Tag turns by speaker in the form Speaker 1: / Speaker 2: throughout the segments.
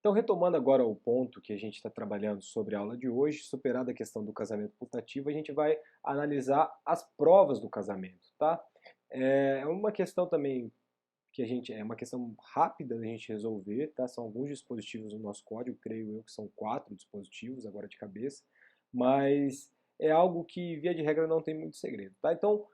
Speaker 1: Então, retomando agora o ponto que a gente está trabalhando sobre a aula de hoje, superada a questão do casamento putativo, a gente vai analisar as provas do casamento, tá? É uma questão também que é uma questão rápida da gente resolver, tá? São alguns dispositivos no nosso código, creio eu que são 4 dispositivos agora de cabeça, mas é algo que, via de regra, não tem muito segredo, tá? Então,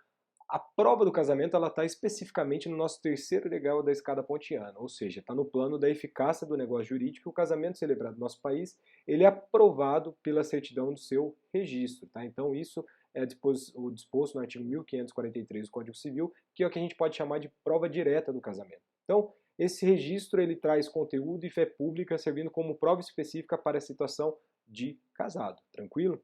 Speaker 1: a prova do casamento ela está especificamente no nosso terceiro degrau da escada pontiana, ou seja, está no plano da eficácia do negócio jurídico. O casamento celebrado no nosso país ele é aprovado pela certidão do seu registro. Tá? Então isso é o disposto no artigo 1543 do Código Civil, que é o que a gente pode chamar de prova direta do casamento. Então esse registro ele traz conteúdo e fé pública servindo como prova específica para a situação de casado. Tranquilo?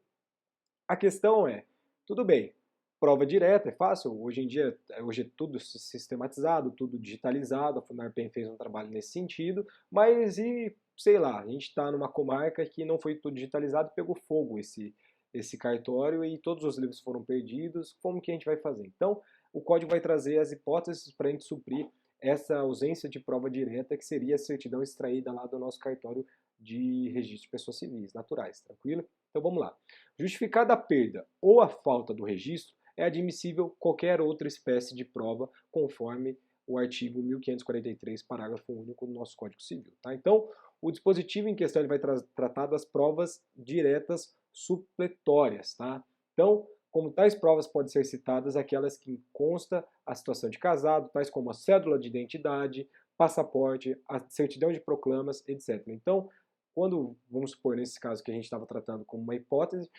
Speaker 1: A questão é, tudo bem, prova direta, é fácil, hoje em dia hoje é tudo sistematizado, tudo digitalizado, a Funarpem fez um trabalho nesse sentido, mas e, sei lá, a gente está numa comarca que não foi tudo digitalizado, pegou fogo esse cartório e todos os livros foram perdidos, como que a gente vai fazer? Então, o código vai trazer as hipóteses para a gente suprir essa ausência de prova direta, que seria a certidão extraída lá do nosso cartório de registro de pessoas civis, naturais, tranquilo? Então vamos lá. Justificada a perda ou a falta do registro, é admissível qualquer outra espécie de prova, conforme o artigo 1543, parágrafo único do nosso Código Civil. Tá? Então, o dispositivo em questão ele vai tratar das provas diretas supletórias. Tá? Então, como tais provas podem ser citadas aquelas que consta a situação de casado, tais como a cédula de identidade, passaporte, a certidão de proclamas, etc. Então, quando, vamos supor, nesse caso que a gente estava tratando como uma hipótese,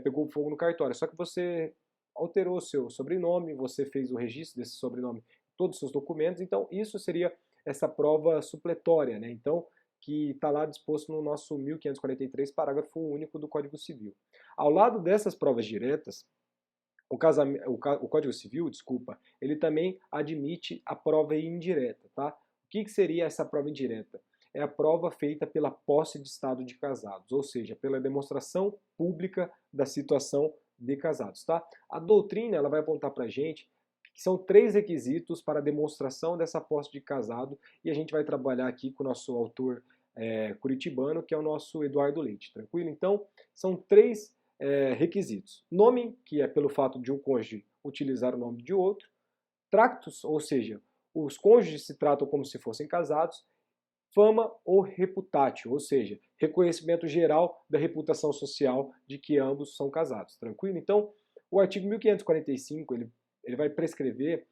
Speaker 1: pegou fogo no cartório, só que você alterou seu sobrenome, você fez o registro desse sobrenome em todos os seus documentos, então isso seria essa prova supletória, né? Então, que está lá disposto no nosso 1543, parágrafo único do Código Civil. Ao lado dessas provas diretas, o Código Civil, desculpa, ele também admite a prova indireta, tá? O que seria essa prova indireta? É a prova feita pela posse de estado de casados, ou seja, pela demonstração pública da situação de casados, tá? A doutrina ela vai apontar para a gente que são 3 requisitos para a demonstração dessa posse de casado e a gente vai trabalhar aqui com o nosso autor curitibano, que é o nosso Eduardo Leite, tranquilo? Então, são 3 requisitos. Nome, que é pelo fato de um cônjuge utilizar o nome de outro. Tractus, ou seja, os cônjuges se tratam como se fossem casados. Fama ou reputatio, ou seja, reconhecimento geral da reputação social de que ambos são casados. Tranquilo? Então, o artigo 1545 ele vai prescrever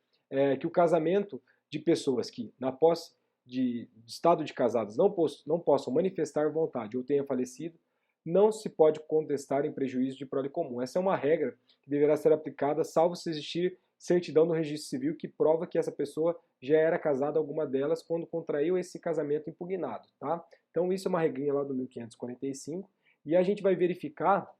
Speaker 1: que o casamento de pessoas que, na posse de estado de casados, não possam manifestar vontade ou tenha falecido, não se pode contestar em prejuízo de prole comum. Essa é uma regra que deverá ser aplicada salvo se existir certidão no registro civil que prova que essa pessoa já era casada, alguma delas, quando contraiu esse casamento impugnado. Tá? Então isso é uma regrinha lá do 1545 e a gente vai verificar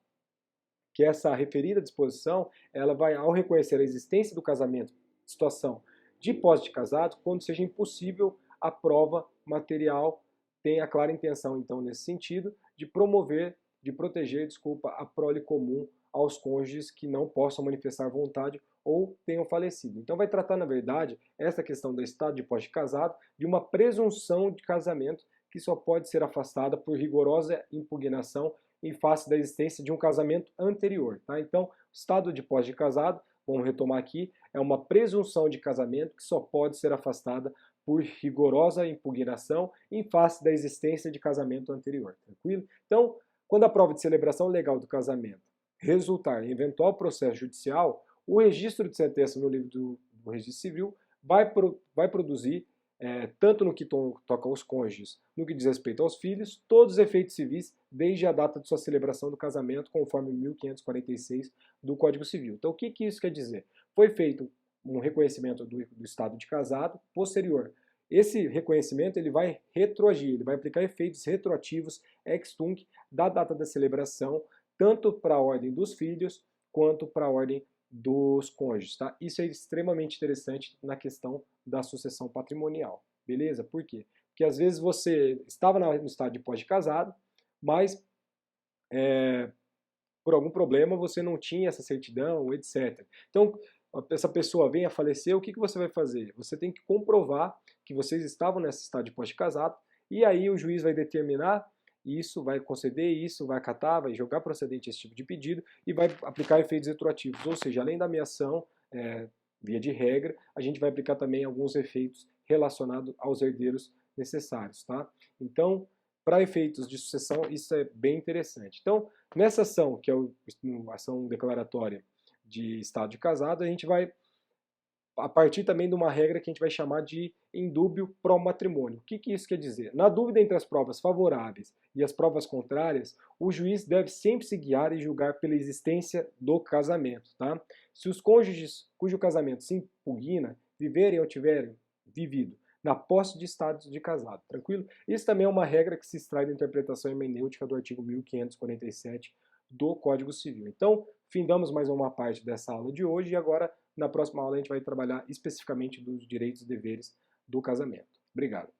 Speaker 1: que essa referida disposição, ela vai, ao reconhecer a existência do casamento, situação de posse de casado, quando seja impossível a prova material, tem a clara intenção, então, nesse sentido, de promover, de proteger, desculpa, a prole comum aos cônjuges que não possam manifestar vontade ou tenham falecido. Então vai tratar, na verdade, essa questão do estado de posse de casado, de uma presunção de casamento que só pode ser afastada por rigorosa impugnação em face da existência de um casamento anterior. Tá? Então, estado de posse de casado, vamos retomar aqui, é uma presunção de casamento que só pode ser afastada por rigorosa impugnação em face da existência de casamento anterior. Tranquilo? Então, quando a prova de celebração legal do casamento resultar em eventual processo judicial, o registro de sentença no livro do Registro Civil vai produzir tanto no que toca aos cônjuges, no que diz respeito aos filhos, todos os efeitos civis desde a data de sua celebração do casamento, conforme 1546 do Código Civil. Então, o que isso quer dizer? Foi feito um reconhecimento do estado de casado posterior. Esse reconhecimento ele vai retroagir, ele vai aplicar efeitos retroativos ex tunc da data da celebração, tanto para a ordem dos filhos quanto para a ordem dos cônjuges, tá? Isso é extremamente interessante na questão da sucessão patrimonial, beleza? Por quê? Porque às vezes você estava no estado de pós-casado, mas por algum problema você não tinha essa certidão, etc. Então, essa pessoa vem a falecer, o que você vai fazer? Você tem que comprovar que vocês estavam nesse estado de pós-casado e aí o juiz vai determinar isso, vai conceder isso, vai acatar, vai jogar procedente esse tipo de pedido e vai aplicar efeitos retroativos, ou seja, além da ameação, via de regra, a gente vai aplicar também alguns efeitos relacionados aos herdeiros necessários, tá? Então, para efeitos de sucessão, isso é bem interessante. Então, nessa ação, que é a ação declaratória de estado de casado, a gente vai a partir também de uma regra que a gente vai chamar de indúbio pro matrimônio. O que isso quer dizer? Na dúvida entre as provas favoráveis e as provas contrárias, o juiz deve sempre se guiar e julgar pela existência do casamento. Tá? Se os cônjuges cujo casamento se impugna viverem ou tiverem vivido na posse de estado de casado, tranquilo? Isso também é uma regra que se extrai da interpretação hermenêutica do artigo 1547 do Código Civil. Então, findamos mais uma parte dessa aula de hoje e agora na próxima aula a gente vai trabalhar especificamente dos direitos e deveres do casamento. Obrigado.